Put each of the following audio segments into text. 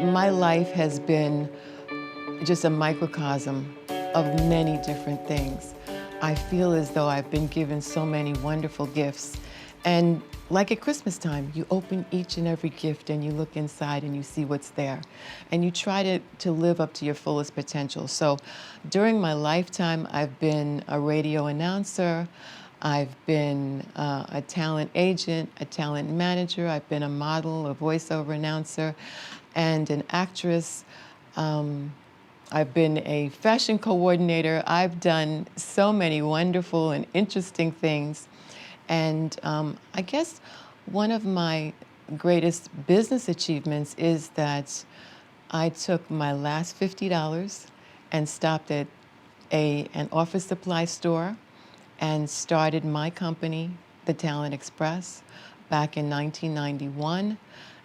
My life has been just a microcosm of many different things. I feel as though I've been given so many wonderful gifts. And like at Christmas time, you open each and every gift and you look inside and you see what's there. And you try to live up to your fullest potential. So during my lifetime, I've been a radio announcer, I've been a talent agent, a talent manager, I've been a model, a voiceover announcer, and an actress. I've been a fashion coordinator. I've done so many wonderful and interesting things. And I guess one of my greatest business achievements is that I took my last $50 and stopped at an office supply store and started my company, The Talent Express, back in 1991.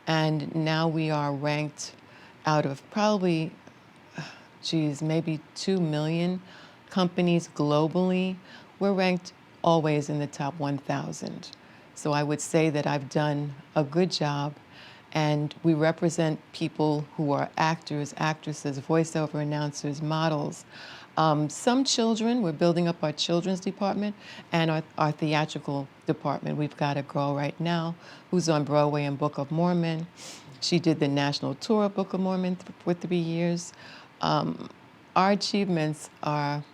And now we are ranked out of probably, maybe 2 million companies globally. We're ranked always in the top 1,000. So I would say that I've done a good job, and we represent people who are actors, actresses, voiceover announcers, models. Some children, we're building up our children's department and our theatrical department. We've got a girl right now who's on Broadway in Book of Mormon. She did the national tour of Book of Mormon for 3 years. Our achievements are,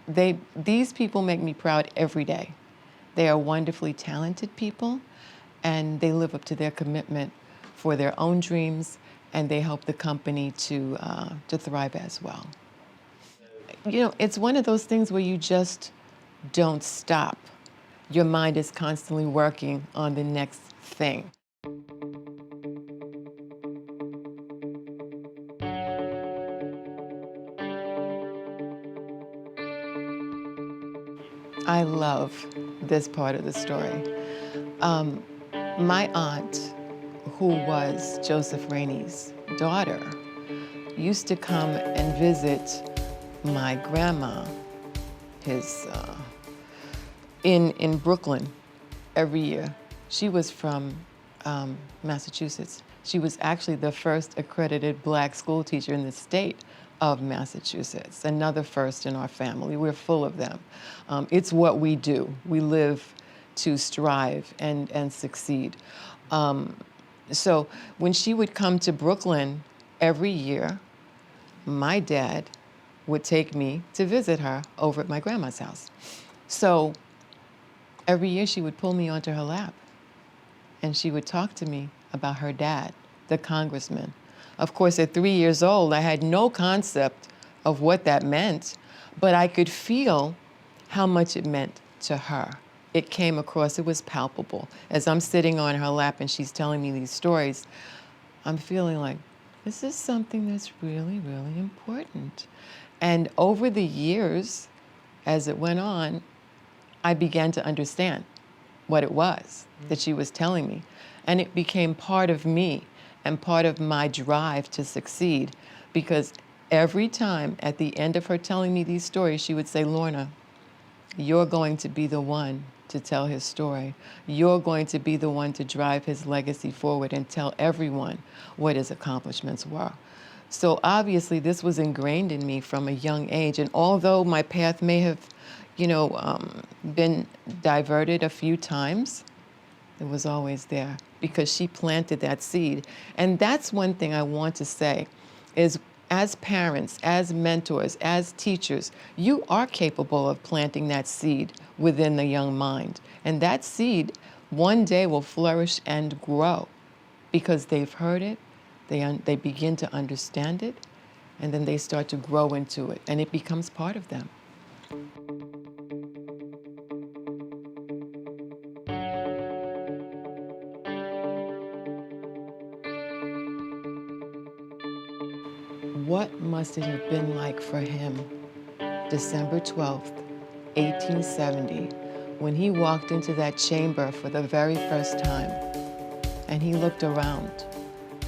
these people make me proud every day. They are wonderfully talented people, and they live up to their commitment for their own dreams, and they help the company to thrive as well. You know, it's one of those things where you just don't stop. Your mind is constantly working on the next thing. I love this part of the story. My aunt, who was Joseph Rainey's daughter, used to come and visit my grandma, in Brooklyn every year. She was from Massachusetts. She was actually the first accredited Black school teacher in the state of Massachusetts, another first in our family. We're full of them. It's what we do. We live to strive and succeed. So when she would come to Brooklyn every year, my dad would take me to visit her over at my grandma's house. So every year she would pull me onto her lap and she would talk to me about her dad, the Congressman. Of course, at 3 years old, I had no concept of what that meant, but I could feel how much it meant to her. It came across, it was palpable. As I'm sitting on her lap and she's telling me these stories, I'm feeling like, this is something that's really, really important. And over the years, as it went on, I began to understand what it was that she was telling me. And it became part of me and part of my drive to succeed, because every time at the end of her telling me these stories, she would say, Lorna, you're going to be the one to tell his story. You're going to be the one to drive his legacy forward and tell everyone what his accomplishments were. So obviously this was ingrained in me from a young age. And although my path may have, been diverted a few times, it was always there because she planted that seed. And that's one thing I want to say is, as parents, as mentors, as teachers, you are capable of planting that seed within the young mind. And that seed one day will flourish and grow because they've heard it, they begin to understand it, and then they start to grow into it, and it becomes part of them. What must it have been like for him, December 12th, 1870, when he walked into that chamber for the very first time, and he looked around,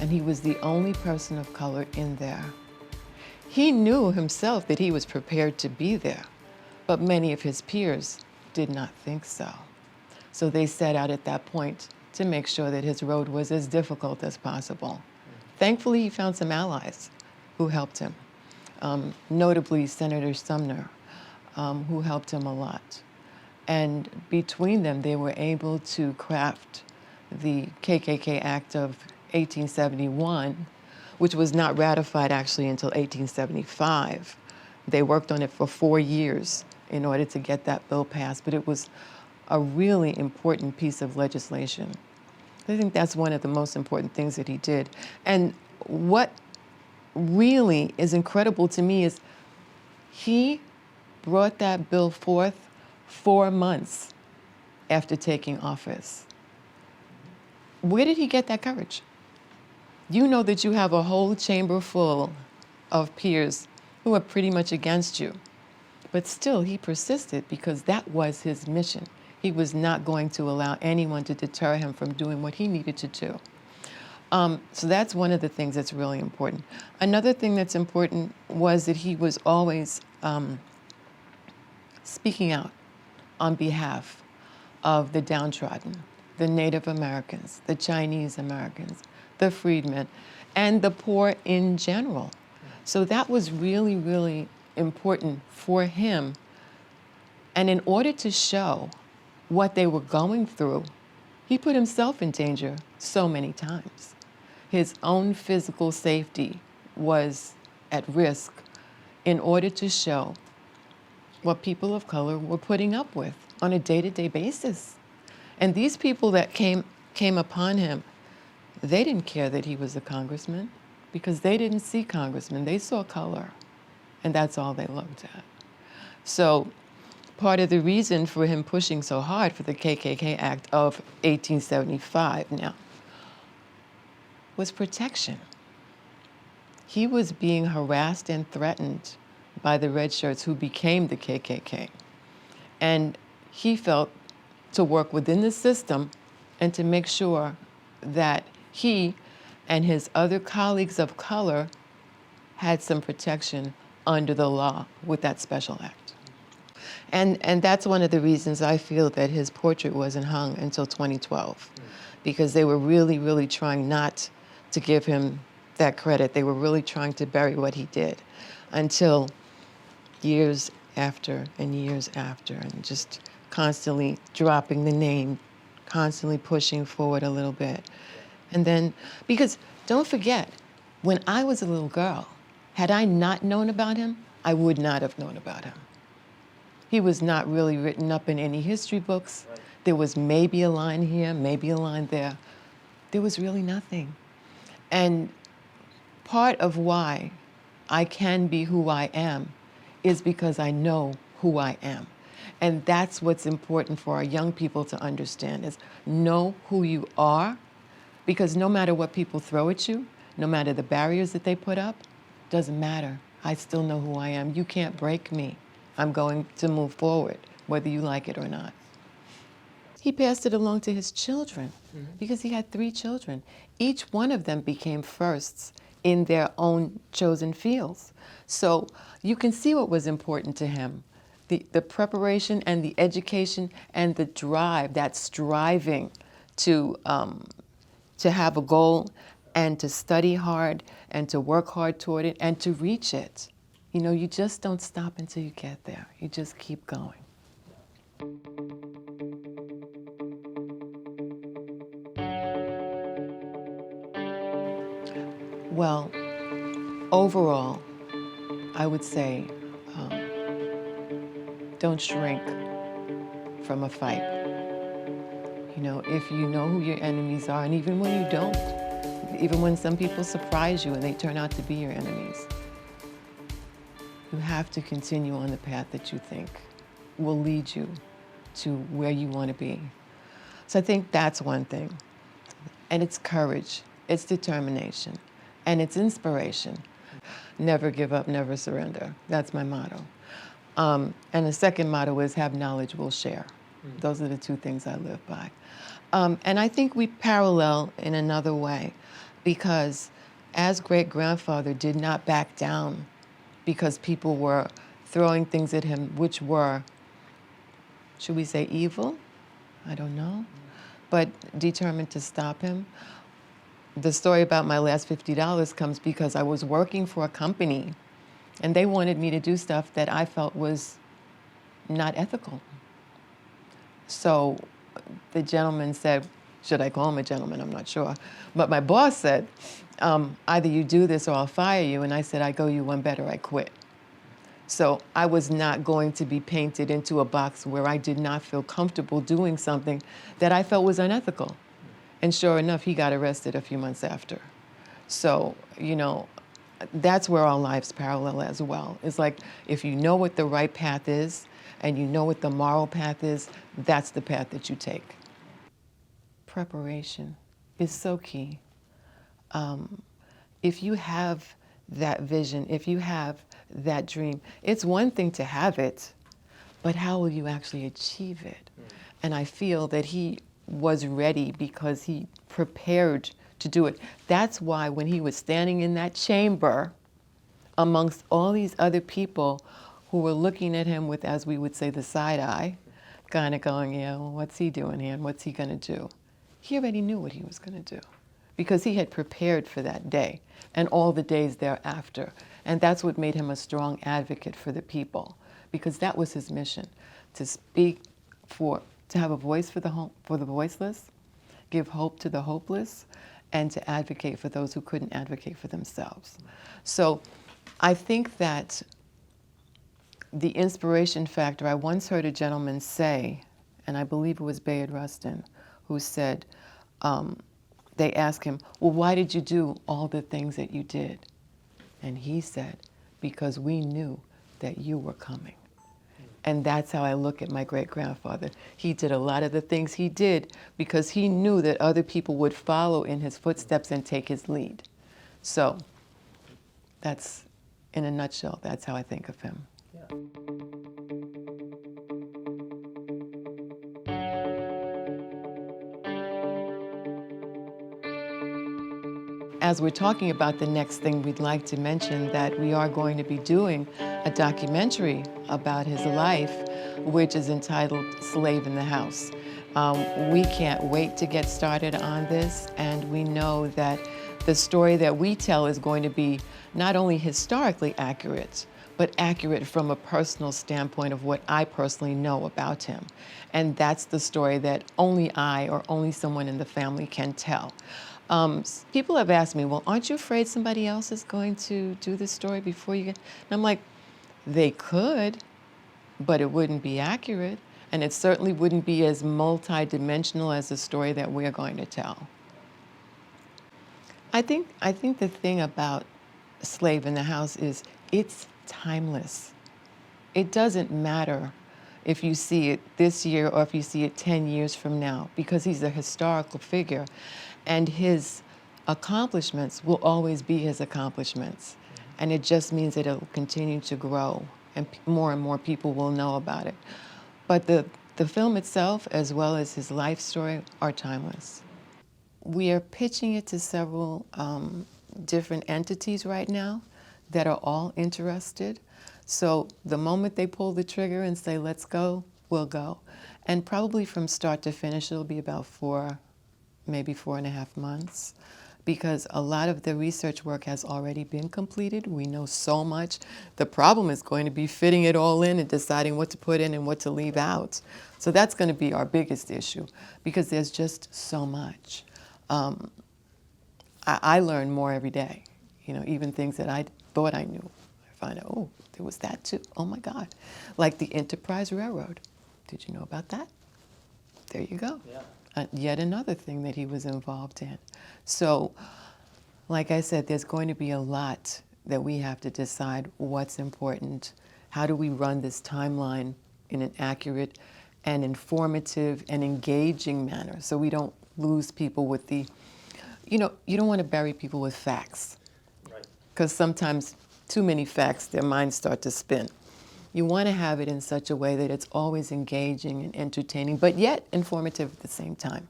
and he was the only person of color in there. He knew himself that he was prepared to be there, but many of his peers did not think so. So they set out at that point to make sure that his road was as difficult as possible. Thankfully, he found some allies who helped him, notably Senator Sumner, who helped him a lot. And between them, they were able to craft the KKK Act of 1871, which was not ratified actually until 1875. They worked on it for 4 years in order to get that bill passed, but it was a really important piece of legislation. I think that's one of the most important things that he did. And what really is incredible to me is he brought that bill forth 4 months after taking office. Where did he get that courage? You know that you have a whole chamber full of peers who are pretty much against you. But still, he persisted because that was his mission. He was not going to allow anyone to deter him from doing what he needed to do. So that's one of the things that's really important. Another thing that's important was that he was always speaking out on behalf of the downtrodden, the Native Americans, the Chinese Americans, the freedmen, and the poor in general. So that was really, really important for him. And in order to show what they were going through, he put himself in danger so many times. His own physical safety was at risk in order to show what people of color were putting up with on a day-to-day basis. And these people that came upon him, they didn't care that he was a congressman because they didn't see congressmen. They saw color, and that's all they looked at. So part of the reason for him pushing so hard for the KKK Act of 1875 now was protection. He was being harassed and threatened by the red shirts who became the KKK. And he felt to work within the system and to make sure that he and his other colleagues of color had some protection under the law with that special act. And that's one of the reasons I feel that his portrait wasn't hung until 2012, because they were really, really trying not to give him that credit. They were really trying to bury what he did until years after and years after, and just constantly dropping the name, constantly pushing forward a little bit. And then, because don't forget, when I was a little girl, had I not known about him, I would not have known about him. He was not really written up in any history books. Right. There was maybe a line here, maybe a line there. There was really nothing. And part of why I can be who I am is because I know who I am. And that's what's important for our young people to understand, is know who you are, because no matter what people throw at you, no matter the barriers that they put up, doesn't matter. I still know who I am. You can't break me. I'm going to move forward, whether you like it or not. He passed it along to his children because he had 3 children. Each one of them became firsts in their own chosen fields. So you can see what was important to him. The preparation and the education and the drive, that striving to have a goal and to study hard and to work hard toward it and to reach it. You know, you just don't stop until you get there. You just keep going. Well, overall, I would say don't shrink from a fight. You know, if you know who your enemies are, and even when you don't, even when some people surprise you and they turn out to be your enemies, you have to continue on the path that you think will lead you to where you want to be. So I think that's one thing. And it's courage, it's determination, and it's inspiration. Never give up, never surrender. That's my motto. And the second motto is have knowledge, we'll share. Those are the 2 things I live by. And I think we parallel in another way, because as great-grandfather did not back down because people were throwing things at him which were, should we say evil? I don't know. but determined to stop him. The story about my last $50 comes because I was working for a company and they wanted me to do stuff that I felt was not ethical. So the gentleman said, should I call him a gentleman? I'm not sure. But my boss said, either you do this or I'll fire you. And I said, I go you one better, I quit. So I was not going to be painted into a box where I did not feel comfortable doing something that I felt was unethical. And sure enough, he got arrested a few months after. So, you know, that's where our lives parallel as well. It's like, if you know what the right path is and you know what the moral path is, that's the path that you take. Preparation is so key. If you have that vision, if you have that dream, it's one thing to have it, but how will you actually achieve it? And I feel that he was ready because he prepared to do it. That's why when he was standing in that chamber amongst all these other people who were looking at him with, as we would say, the side eye, kind of going, yeah, well, what's he doing here and what's he going to do? He already knew what he was going to do because he had prepared for that day and all the days thereafter. And that's what made him a strong advocate for the people, because that was his mission, to speak for, to have a voice for the voiceless, give hope to the hopeless, and to advocate for those who couldn't advocate for themselves. So I think that the inspiration factor, I once heard a gentleman say, and I believe it was Bayard Rustin, who said, they asked him, well, why did you do all the things that you did? And he said, because we knew that you were coming. And that's how I look at my great-grandfather. He did a lot of the things he did because he knew that other people would follow in his footsteps and take his lead. So that's, in a nutshell, that's how I think of him. Yeah. As we're talking about the next thing, we'd like to mention that we are going to be doing a documentary about his life, which is entitled Slave in the House. We can't wait to get started on this, and we know that the story that we tell is going to be not only historically accurate, but accurate from a personal standpoint of what I personally know about him. And that's the story that only I or only someone in the family can tell. People have asked me, well, aren't you afraid somebody else is going to do this story before you get? And I'm like, they could, but it wouldn't be accurate. And it certainly wouldn't be as multi-dimensional as the story that we're going to tell. I think the thing about Slave in the House is it's timeless. It doesn't matter if you see it this year or if you see it 10 years from now, because he's a historical figure. And his accomplishments will always be his accomplishments. And it just means that it'll continue to grow and more people will know about it. But the film itself, as well as his life story, are timeless. We are pitching it to several different entities right now that are all interested. So the moment they pull the trigger and say, let's go, we'll go. And probably from start to finish, it'll be about maybe 4.5 months, because a lot of the research work has already been completed. We know so much. The problem is going to be fitting it all in and deciding what to put in and what to leave out. So that's going to be our biggest issue, because there's just so much. I learn more every day, you know, even things that I thought I knew. I find out, oh, there was that too. Oh my God. Like the Enterprise Railroad. Did you know about that? There you go. Yeah. Yet another thing that he was involved in. So, like I said, there's going to be a lot that we have to decide what's important. How do we run this timeline in an accurate and informative and engaging manner so we don't lose people with the, you know, you don't want to bury people with facts. Right. Because sometimes too many facts, their minds start to spin. You want to have it in such a way that it's always engaging and entertaining, but yet informative at the same time.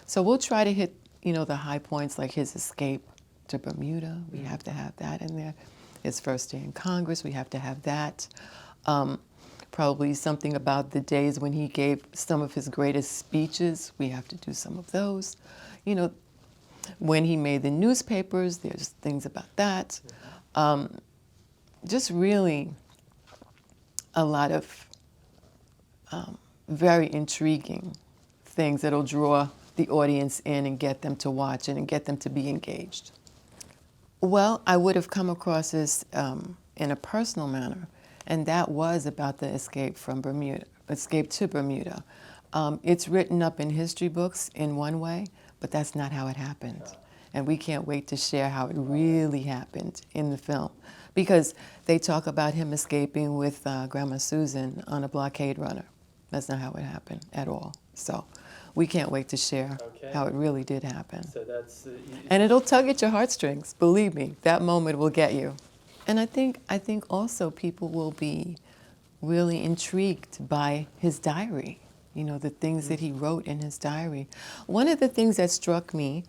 So we'll try to hit, you know, the high points like his escape to Bermuda. We have to have that in there. His first day in Congress, we have to have that. probably something about the days when he gave some of his greatest speeches. We have to do some of those. You know, when he made the newspapers, there's things about that. Just really a lot of very intriguing things that'll draw the audience in and get them to watch it and get them to be engaged. Well, I would have come across this in a personal manner, and that was about the escape from Bermuda, escape to Bermuda. It's written up in history books in one way, but that's not how it happened. And we can't wait to share how it really happened in the film, because they talk about him escaping with Grandma Susan on a blockade runner. That's not how it happened at all. So we can't wait to share how it really did happen. So that's and it'll tug at your heartstrings, believe me. That moment will get you. And I think also people will be really intrigued by his diary, you know, the things that he wrote in his diary. One of the things that struck me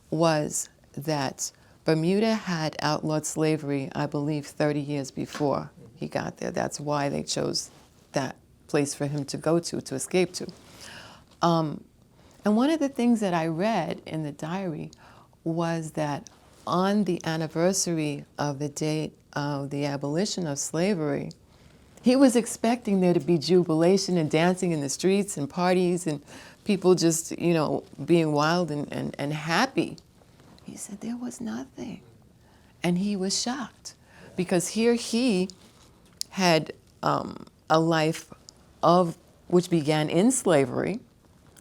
was that Bermuda had outlawed slavery, I believe, 30 years before he got there. That's why they chose that place for him to go to escape to. And one of the things that I read in the diary was that on the anniversary of the date of the abolition of slavery, he was expecting there to be jubilation and dancing in the streets and parties and people just, you know, being wild and happy. He said there was nothing. And he was shocked because here he had a life of which began in slavery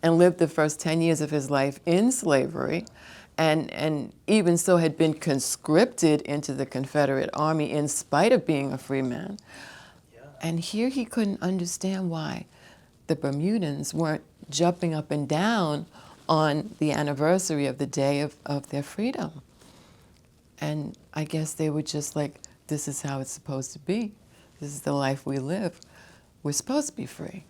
and lived the first 10 years of his life in slavery, and even so had been conscripted into the Confederate Army in spite of being a free man. Yeah. And here he couldn't understand why the Bermudans weren't jumping up and down on the anniversary of the day of their freedom. And I guess they were just like, this is how it's supposed to be. This is the life we live. We're supposed to be free.